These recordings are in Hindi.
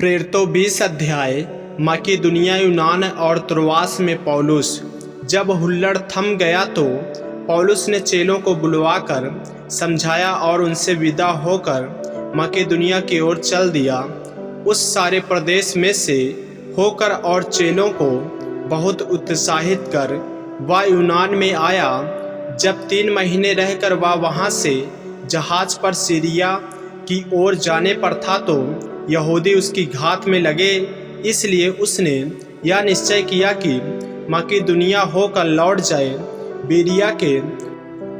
प्रेरितों 20 अध्याय। मकिदुनिया, यूनान और त्रोआस में पौलुस। जब हुल्लड़ थम गया तो पौलुस ने चेलों को बुलवाकर समझाया और उनसे विदा होकर मकिदुनिया की ओर चल दिया। उस सारे प्रदेश में से होकर और चेलों को बहुत उत्साहित कर वह यूनान में आया। जब 3 महीने रहकर वह वहाँ से जहाज पर सीरिया की ओर जाने पर था तो यहूदी उसकी घात में लगे। इसलिए उसने यह निश्चय किया कि मकिदुनिया होकर लौट जाए। बीरिया के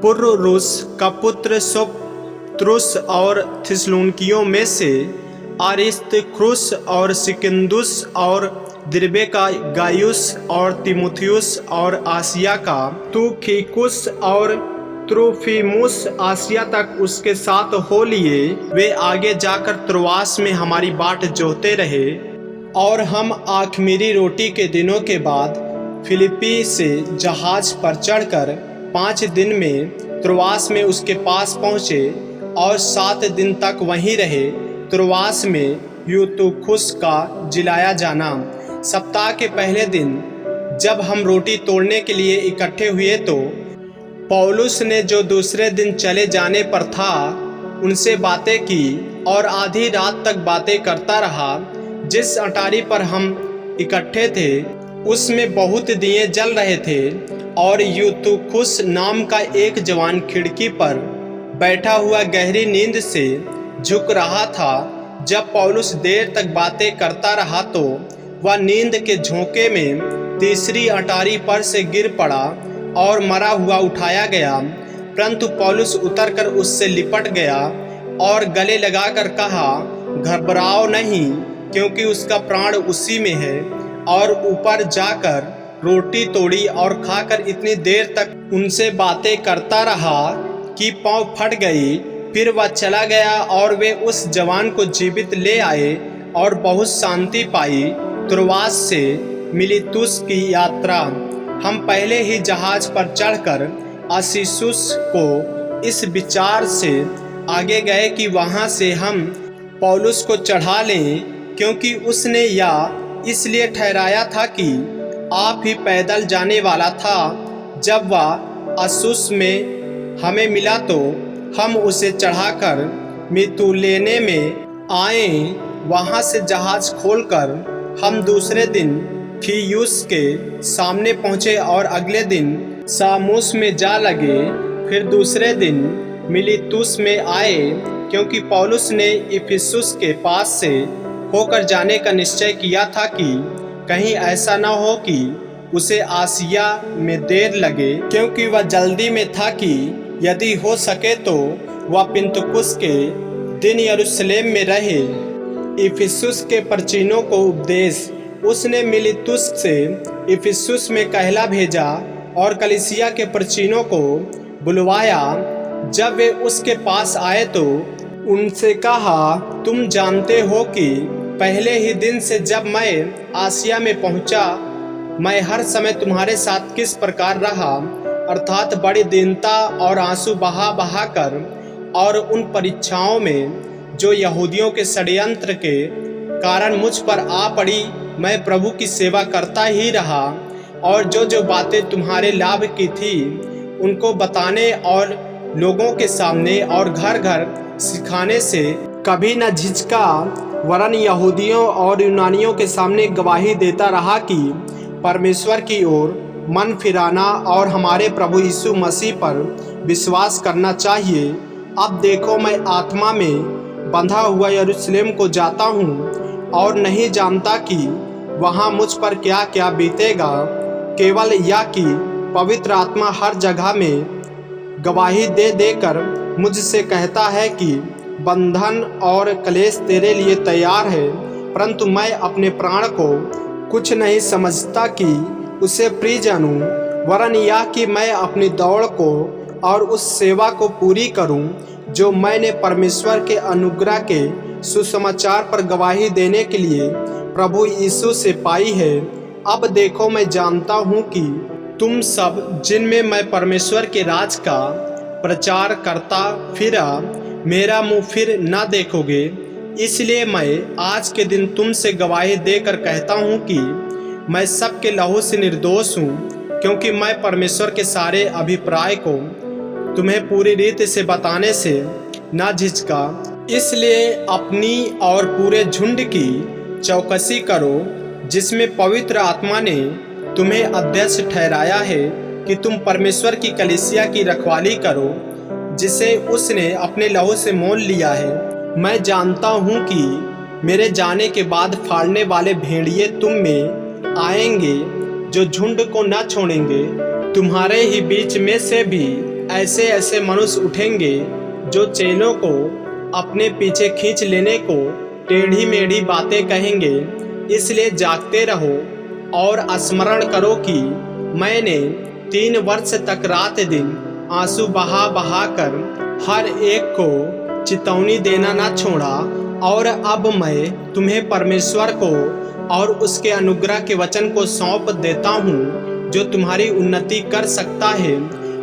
पुर्रुस का पुत्र सोपत्रुस और थिस्सलुनीकियों में से अरिस्तर्खुस और सिकुन्दुस और दिर्बे का गायुस और तीमुथियुस और आसिया का तुखिकुस और त्रोफिमुस आसिया तक उसके साथ हो लिए। वे आगे जाकर त्रोआस में हमारी बाट जोहते रहे और हम आखिरी रोटी के दिनों के बाद फिलिप्पी से जहाज पर चढ़कर 5 दिन में त्रोआस में उसके पास पहुँचे और 7 दिन तक वहीं रहे। त्रोआस में यूतुखुस का जिलाया जाना। सप्ताह के पहले दिन जब हम रोटी तोड़ने के लिए इकट्ठे हुए तो पौलुस ने, जो दूसरे दिन चले जाने पर था, उनसे बातें की और आधी रात तक बातें करता रहा। जिस अटारी पर हम इकट्ठे थे उसमें बहुत दिए जल रहे थे और यूतुखुस नाम का एक जवान खिड़की पर बैठा हुआ गहरी नींद से झुक रहा था। जब पौलुस देर तक बातें करता रहा तो वह नींद के झोंके में तीसरी अटारी पर से गिर पड़ा और मरा हुआ उठाया गया। परंतु पौलुस उतरकर उससे लिपट गया और गले लगाकर कहा, घबराओ नहीं, क्योंकि उसका प्राण उसी में है। और ऊपर जाकर रोटी तोड़ी और खाकर इतनी देर तक उनसे बातें करता रहा कि पाँव फट गई। फिर वह चला गया और वे उस जवान को जीवित ले आए और बहुत शांति पाई। त्रोआस से मिलीतुस की यात्रा। हम पहले ही जहाज पर चढ़कर अस्सुस को इस विचार से आगे गए कि वहां से हम पौलुस को चढ़ा लें, क्योंकि उसने यह इसलिए ठहराया था कि आप ही पैदल जाने वाला था। जब वह अस्सुस में हमें मिला तो हम उसे चढ़ाकर मितुलेने में आए। वहां से जहाज खोलकर हम दूसरे दिन खियुस के सामने पहुँचे और अगले दिन सामुस में जा लगे। फिर दूसरे दिन मिलीतुस में आए, क्योंकि पौलुस ने इफिसुस के पास से होकर जाने का निश्चय किया था कि कहीं ऐसा न हो कि उसे आसिया में देर लगे, क्योंकि वह जल्दी में था कि यदि हो सके तो वह पिन्तुकुस के दिन यरूशलेम में रहे। इफिसुस के परचीनों को उपदेश। उसने मिलीतुस से इफिसुस में कहला भेजा और कलीसिया के परचीनों को बुलवाया। जब वे उसके पास आए तो उनसे कहा, तुम जानते हो कि पहले ही दिन से जब मैं आसिया में पहुंचा, मैं हर समय तुम्हारे साथ किस प्रकार रहा, अर्थात बड़ी दीनता और आंसू बहा बहा कर, और उन परीक्षाओं में जो यहूदियों के षड्यंत्र के कारण मुझ पर आ पड़ी, मैं प्रभु की सेवा करता ही रहा। और जो बातें तुम्हारे लाभ की थी उनको बताने और लोगों के सामने और घर घर सिखाने से कभी न झिझका, वरन यहूदियों और यूनानियों के सामने गवाही देता रहा कि परमेश्वर की ओर मन फिराना और हमारे प्रभु यीशु मसीह पर विश्वास करना चाहिए। अब देखो, मैं आत्मा में बंधा हुआ यरूशलेम को जाता हूँ और नहीं जानता कि वहाँ मुझ पर क्या क्या बीतेगा। केवल यह कि पवित्र आत्मा हर जगह में गवाही दे देकर मुझसे कहता है कि बंधन और क्लेश तेरे लिए तैयार है। परंतु मैं अपने प्राण को कुछ नहीं समझता कि उसे प्रिय जानूं, वरन यह कि मैं अपनी दौड़ को और उस सेवा को पूरी करूं जो मैंने परमेश्वर के अनुग्रह के सुसमाचार पर गवाही देने के लिए प्रभु यीशु से पाई है। अब देखो, मैं जानता हूँ कि तुम सब, जिनमें मैं परमेश्वर के राज का प्रचार करता फिरा, मेरा मुँह फिर न देखोगे। इसलिए मैं आज के दिन तुमसे गवाही देकर कहता हूँ कि मैं सबके लहू से निर्दोष हूँ, क्योंकि मैं परमेश्वर के सारे अभिप्राय को तुम्हें पूरी रीति से बताने से न झिझका। इसलिए अपनी और पूरे झुंड की चौकसी करो, जिसमें पवित्र आत्मा ने तुम्हें अध्यक्ष ठहराया है कि तुम परमेश्वर की कलीसिया की रखवाली करो, जिसे उसने अपने लहू से मोल लिया है। मैं जानता हूँ कि मेरे जाने के बाद फाड़ने वाले भेड़िए तुम में आएंगे, जो झुंड को न छोड़ेंगे। तुम्हारे ही बीच में से भी ऐसे ऐसे मनुष्य उठेंगे, जो चेलों को अपने पीछे खींच लेने को टेढ़ी मेढ़ी बातें कहेंगे। इसलिए जागते रहो और स्मरण करो कि मैंने 3 वर्ष तक रात दिन आंसू बहा बहा कर हर एक को चेतावनी देना ना छोड़ा। और अब मैं तुम्हें परमेश्वर को और उसके अनुग्रह के वचन को सौंप देता हूँ, जो तुम्हारी उन्नति कर सकता है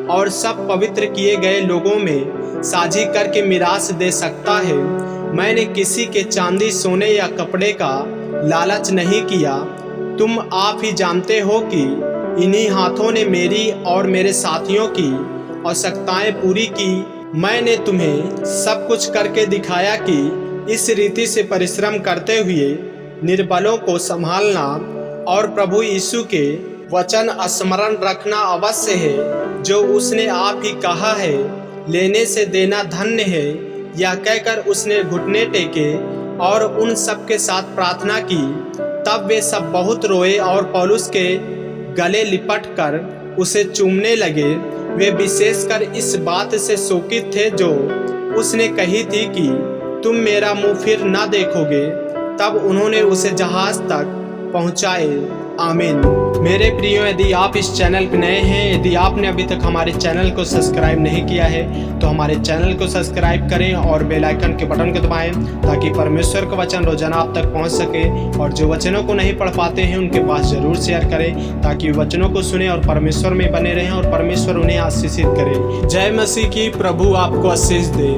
और सब पवित्र किए गए लोगों में साझी करके मिरास दे सकता है। मैंने किसी के चांदी सोने या कपड़े का लालच नहीं किया। तुम आप ही जानते हो कि इन्हीं हाथों ने मेरी और मेरे साथियों की आवश्यकताएं पूरी की। मैंने तुम्हें सब कुछ करके दिखाया कि इस रीति से परिश्रम करते हुए निर्बलों को संभालना और प्रभु यीशु के वचन स्मरण रखना अवश्य है, जो उसने आप ही कहा है, लेने से देना धन्य है। यह कहकर उसने घुटने टेके और उन सब के साथ प्रार्थना की। तब वे सब बहुत रोए और पौलुस के गले लिपट कर उसे चूमने लगे। वे विशेषकर इस बात से शोकित थे जो उसने कही थी कि तुम मेरा मुंह फिर ना देखोगे। तब उन्होंने उसे जहाज तक पहुंचाए। आमीन। मेरे प्रियो, यदि आप इस चैनल पर नए हैं, यदि आपने अभी तक हमारे चैनल को सब्सक्राइब नहीं किया है, तो हमारे चैनल को सब्सक्राइब करें और बेल आइकन के बटन को दबाएं, ताकि परमेश्वर का वचन रोजाना आप तक पहुंच सके। और जो वचनों को नहीं पढ़ पाते हैं, उनके पास जरूर शेयर करें, ताकि वचनों को सुने और परमेश्वर में बने रहें और परमेश्वर उन्हें आशीषित करे। जय मसीह की। प्रभु आपको आशीष दे।